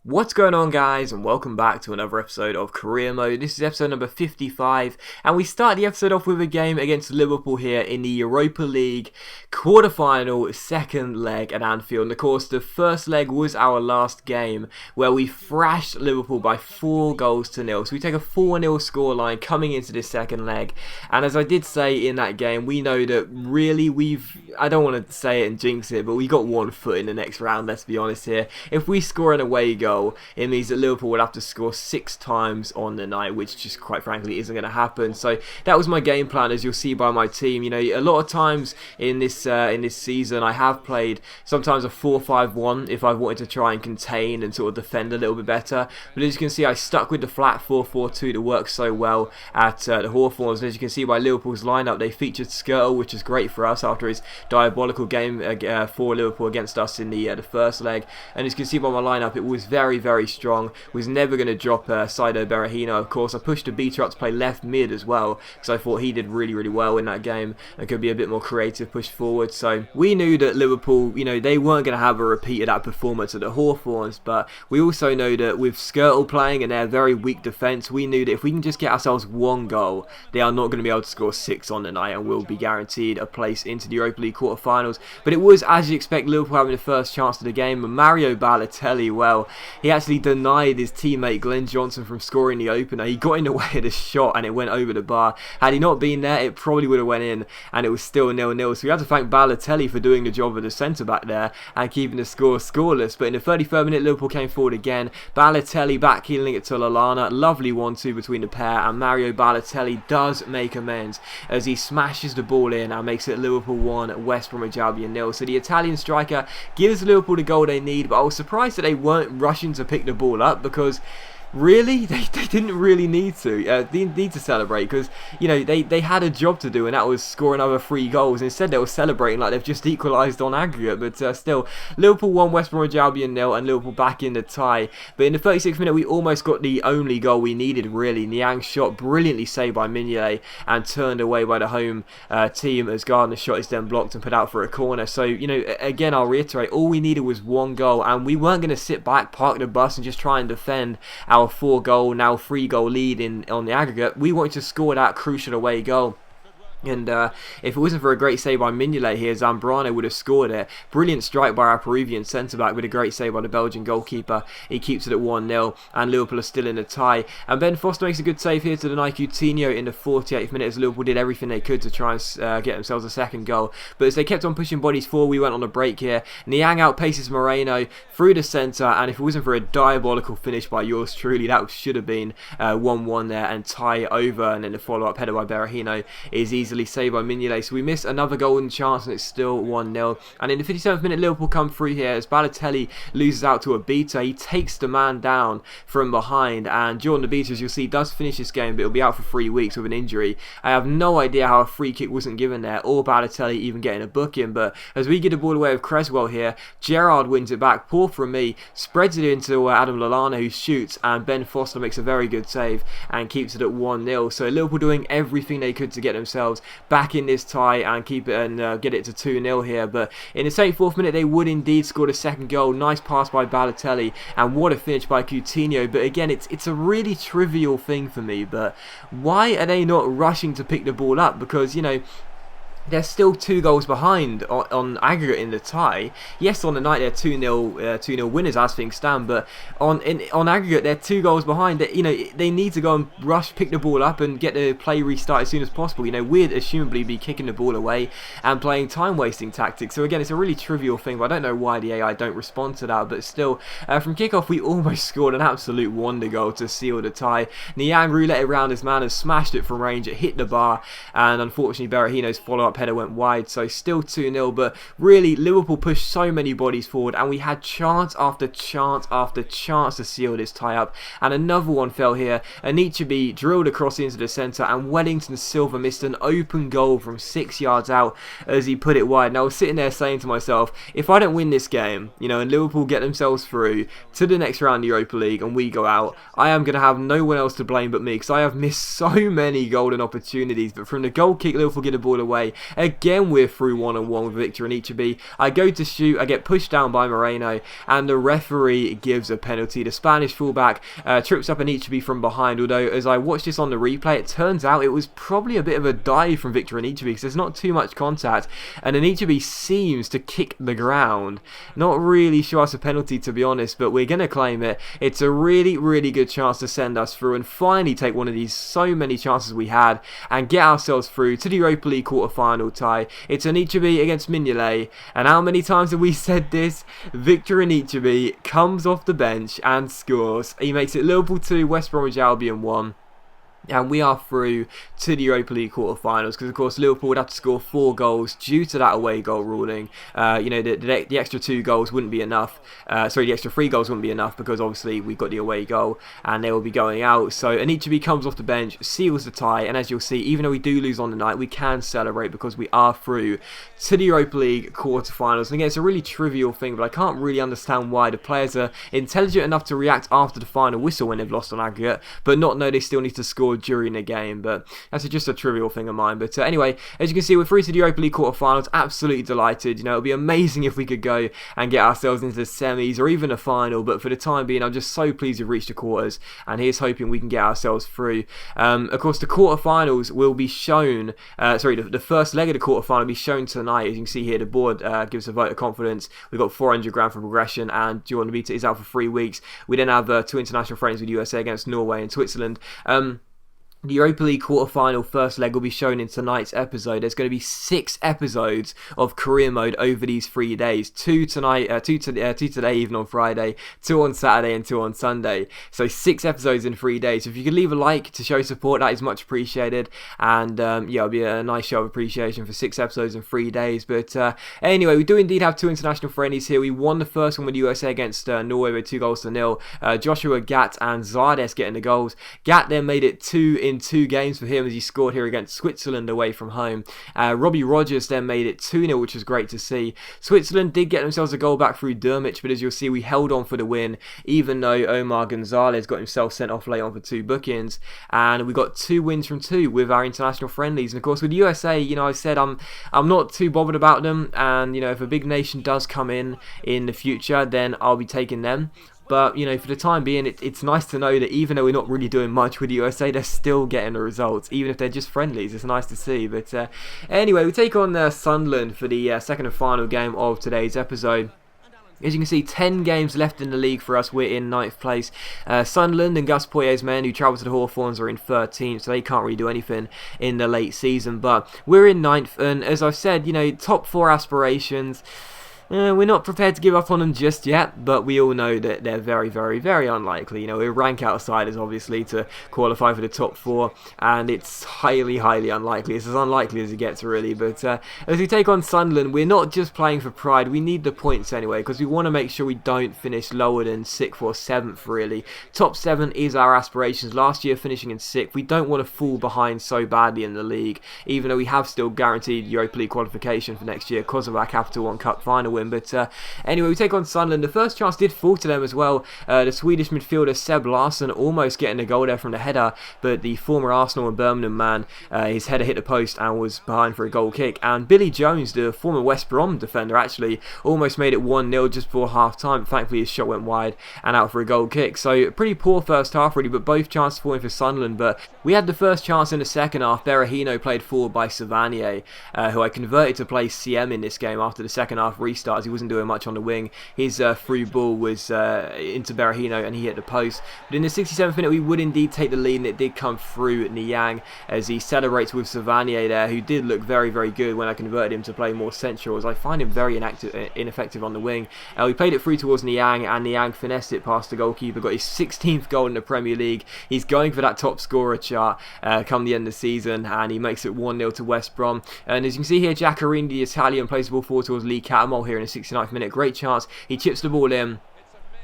What's going on, guys, and welcome back to another episode of Career Mode. This is episode number 55, and we start the episode off with a game against Liverpool here in the Europa League quarter-final second leg at Anfield. And of course, the first leg was our last game where we thrashed Liverpool by 4-0. So we take a 4-0 scoreline coming into this second leg. And as I did say in that game, we know that really I don't want to say it and jinx it, but we got one foot in the next round, let's be honest here. If we score an away goal, it means that Liverpool would have to score 6 times on the night, which just quite frankly isn't going to happen. So that was my game plan, as you'll see by my team. You know, a lot of times in this season, I have played sometimes a 4-5-1 if I've wanted to try and contain and sort of defend a little bit better. But as you can see, I stuck with the flat 4-4-2 that works so well at the Hawthorns. And as you can see by Liverpool's lineup, they featured Skirtle, which is great for us after his diabolical game for Liverpool against us in the first leg. And as you can see by my lineup, it was very strong. Was never going to drop Saido Berahino. Of course, I pushed Abita up to play left mid as well, because I thought he did really well in that game and could be a bit more creative push forward. So we knew that Liverpool, you know, they weren't going to have a repeat of that performance at the Hawthorns, but we also know that with Skirtle playing and their very weak defence, we knew that if we can just get ourselves one goal, they are not going to be able to score 6 on the night and we'll be guaranteed a place into the Europa League quarter-finals. But it was, as you expect, Liverpool having the first chance of the game, and Mario Balotelli, well, he actually denied his teammate Glenn Johnson from scoring the opener. He got in the way of the shot and it went over the bar. Had he not been there, it probably would have went in and it was still 0-0. So we had to thank Balotelli for doing the job of the centre-back there and keeping the score scoreless. But in the 33rd minute, Liverpool came forward again. Balotelli back healing it to Lallana. Lovely 1-2 between the pair, and Mario Balotelli does make amends as he smashes the ball in and makes it Liverpool 1, West Bromwich Albion 0. So the Italian striker gives Liverpool the goal they need, but I was surprised that they weren't rushing to pick the ball up, because really, they didn't really need to. They need to celebrate, because, you know, they had a job to do, and that was score another 3 goals. Instead, they were celebrating like they've just equalised on aggregate. But still, Liverpool 1, West Bromwich Albion 0, and Liverpool back in the tie. But in the 36th minute, we almost got the only goal we needed, really. Niang's shot brilliantly saved by Mignolet and turned away by the home team as Gardner's shot is then blocked and put out for a corner. So, you know, again, I'll reiterate, all we needed was one goal, and we weren't going to sit back, park the bus, and just try and defend our 4-goal, now 3-goal lead on the aggregate. We wanted to score that crucial away goal. And if it wasn't for a great save by Mignolet here, Zambrano would have scored it. Brilliant strike by our Peruvian centre-back with a great save by the Belgian goalkeeper. He keeps it at 1-0, and Liverpool are still in a tie. And Ben Foster makes a good save here to deny Coutinho in the 48th minute, as Liverpool did everything they could to try and get themselves a second goal. But as they kept on pushing bodies forward, we went on a break here. Niang outpaces Moreno through the centre, and if it wasn't for a diabolical finish by yours truly, that should have been 1-1 there and tie over. And then the follow-up header by Berahino is easily saved by Mignolet. So we miss another golden chance, and it's still 1-0. And in the 57th minute, Liverpool come through here as Balotelli loses out to Abita. He takes the man down from behind, and Jordan Abita, as you'll see, does finish this game, but he'll be out for 3 weeks with an injury. I have no idea how a free kick wasn't given there, or Balotelli even getting a booking. But as we get the ball away with Creswell here, Gerrard wins it back, poor from me, spreads it into Adam Lallana, who shoots, and Ben Foster makes a very good save and keeps it at 1-0. So Liverpool doing everything they could to get themselves back in this tie and keep it and get it to 2-0 here. But in the 74th minute, they would indeed score the second goal. Nice pass by Balotelli, and what a finish by Coutinho. But again, it's a really trivial thing for me, but why are they not rushing to pick the ball up? Because, you know, they're still 2 goals behind on aggregate in the tie. Yes, on the night they're 2-0 winners as things stand, but on aggregate they're 2 goals behind. You know, they need to go and rush, pick the ball up, and get the play restarted as soon as possible. You know, we'd assumably be kicking the ball away and playing time-wasting tactics. So again, it's a really trivial thing, but I don't know why the AI don't respond to that. But still, from kickoff, we almost scored an absolute wonder goal to seal the tie. Niang roulette around his man and smashed it from range. It hit the bar, and unfortunately, Berahino's follow-up header went wide, so still 2-0. But really, Liverpool pushed so many bodies forward, and we had chance after chance after chance to seal this tie up, and another one fell here. Anichebe drilled across into the centre, and Wellington Silva missed an open goal from 6 yards out as he put it wide. And I was sitting there saying to myself, if I don't win this game, you know, and Liverpool get themselves through to the next round of the Europa League and we go out, I am going to have no one else to blame but me, because I have missed so many golden opportunities. But from the goal kick, Liverpool get the ball away, Again, we're through 1-on-1 with Victor Anichebe. I go to shoot, I get pushed down by Moreno, and the referee gives a penalty. The Spanish fullback trips up Anichebe from behind, although as I watched this on the replay, it turns out it was probably a bit of a dive from Victor Anichebe because there's not too much contact, and Anichebe seems to kick the ground. Not really sure it's a penalty, to be honest, but we're going to claim it. It's a really, really good chance to send us through and finally take one of these so many chances we had and get ourselves through to the Europa League quarter-final tie. It's Anichebe against Mignolet, and how many times have we said this? Victor Anichebe comes off the bench and scores. He makes it Liverpool 2, West Bromwich Albion 1. And we are through to the Europa League quarterfinals because, of course, Liverpool would have to score 4 goals due to that away goal ruling. The extra 2 goals wouldn't be enough. The extra 3 goals wouldn't be enough because, obviously, we've got the away goal and they will be going out. So Anichebe comes off the bench, seals the tie, and as you'll see, even though we do lose on the night, we can celebrate because we are through to the Europa League quarterfinals. And again, it's a really trivial thing, but I can't really understand why the players are intelligent enough to react after the final whistle when they've lost on aggregate, but not know they still need to score during the game. But that's just a trivial thing of mine. But anyway, as you can see, we're through to the Europa League quarterfinals. Absolutely delighted. It would be amazing if we could go and get ourselves into the semis or even a final, but for the time being, I'm just so pleased we've reached the quarters, and here's hoping we can get ourselves through. Of course, the quarterfinals will be shown, the first leg of the quarterfinal will be shown tonight. As you can see here, the board gives a vote of confidence. We've got 400 grand for progression, and Jordan Vita is out for 3 weeks. We then have 2 international friends with USA against Norway and Switzerland. The Europa League quarter-final first leg will be shown in tonight's episode. There's going to be 6 episodes of career mode over these 3 days. 2 tonight, 2 today, even on Friday, 2 on Saturday and 2 on Sunday. So 6 episodes in 3 days. So if you could leave a like to show support, that is much appreciated. And it'll be a nice show of appreciation for 6 episodes in 3 days. But anyway, we do indeed have 2 international friendlies here. We won the first one with USA against Norway with 2-0. Joshua Gatt and Zardes getting the goals. Gatt then made it 2 in 2 games for him as he scored here against Switzerland away from home. Robbie Rogers then made it 2-0, which was great to see. Switzerland did get themselves a goal back through Dermich, but as you'll see, we held on for the win, even though Omar Gonzalez got himself sent off late on for 2 bookings. And we got 2 wins from 2 with our international friendlies. And of course, with USA, I said I'm not too bothered about them. And if a big nation does come in the future, then I'll be taking them. But, for the time being, it's nice to know that even though we're not really doing much with the USA, they're still getting the results, even if they're just friendlies. It's nice to see. But anyway, we take on Sunderland for the second and final game of today's episode. As you can see, 10 games left in the league for us. We're in 9th place. Sunderland and Gus Poyet's men, who travel to the Hawthorns, are in 13th, so they can't really do anything in the late season. But we're in 9th, and as I've said, top 4 aspirations. We're not prepared to give up on them just yet, but we all know that they're very, very, very unlikely. We're rank outsiders, obviously, to qualify for the top 4, and it's highly, highly unlikely. It's as unlikely as it gets, really. But as we take on Sunderland, we're not just playing for pride. We need the points anyway, because we want to make sure we don't finish lower than 6th or 7th, really. Top 7 is our aspirations. Last year, finishing in 6th, we don't want to fall behind so badly in the league, even though we have still guaranteed Europa League qualification for next year because of our Capital One Cup final win. But anyway, we take on Sunderland. The first chance did fall to them as well. The Swedish midfielder Seb Larsson almost getting a goal there from the header, but the former Arsenal and Birmingham man, his header hit the post and was behind for a goal kick. And Billy Jones, the former West Brom defender, actually almost made it 1-0 just before half time. Thankfully, his shot went wide and out for a goal kick. So pretty poor first half, really, but both chances falling for Sunderland. But we had the first chance in the second half. Berahino played forward by Savanier, who I converted to play CM in this game after the second half restart. He wasn't doing much on the wing. His through ball was into Berahino and he hit the post. But in the 67th minute, we would indeed take the lead, and it did come through Niang as he celebrates with Savanier there, who did look very, very good when I converted him to play more central, as I find him very ineffective on the wing. We played it through towards Niang, and Niang finessed it past the goalkeeper, got his 16th goal in the Premier League. He's going for that top scorer chart come the end of the season, and he makes it 1-0 to West Brom. And as you can see here, Giacarini, the Italian, plays the ball forward towards Lee Catamol here in the 69th minute. Great chance. He chips the ball in.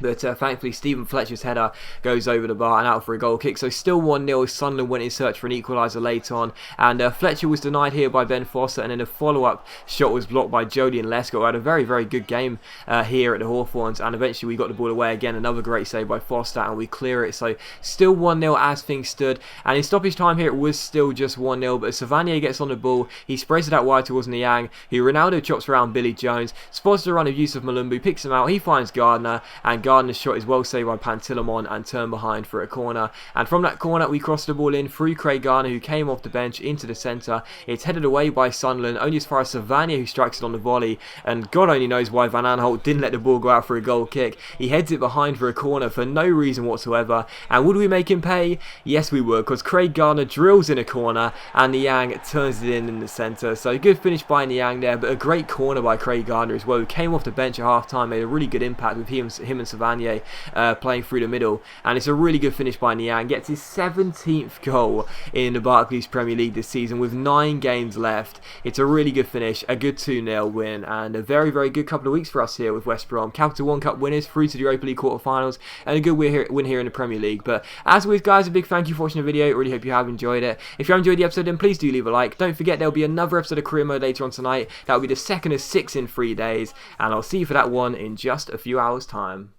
But thankfully, Stephen Fletcher's header goes over the bar and out for a goal kick. So still 1-0. Sunderland went in search for an equaliser late on. And Fletcher was denied here by Ben Foster. And then a follow-up shot was blocked by Jody and Lesko, who had a very, very good game here at the Hawthorns. And eventually we got the ball away again. Another great save by Foster. And we clear it. So still 1-0 as things stood. And in stoppage time here, it was still just 1-0. But Savanier gets on the ball. He sprays it out wide towards Niang, who Ronaldo chops around Billy Jones. Spots the run of Yusuf Malumbu. Picks him out. He finds Gardner. And Gardner's shot is well saved by Pantilimon and turned behind for a corner. And from that corner, we crossed the ball in through Craig Gardner, who came off the bench into the centre. It's headed away by Sunderland, only as far as Savania, who strikes it on the volley. And God only knows why Van Aanholt didn't let the ball go out for a goal kick. He heads it behind for a corner for no reason whatsoever. And would we make him pay? Yes, we would, because Craig Gardner drills in a corner and Niang turns it in the centre. So good finish by Niang there, but a great corner by Craig Gardner as well, who came off the bench at half time, made a really good impact with him and Savanier playing through the middle. And it's a really good finish by Niang. Gets his 17th goal in the Barclays Premier League this season with 9 games left. It's a really good finish, a good 2-0 win, and a very, very good couple of weeks for us here with West Brom. Capital One Cup winners through to the Europa League quarterfinals, and a good win here in the Premier League. But as always, guys, a big thank you for watching the video. I really hope you have enjoyed it. If you have enjoyed the episode, then please do leave a like. Don't forget, there'll be another episode of Career Mode later on tonight. That'll be the second of 6 in 3 days, and I'll see you for that one in just a few hours' time.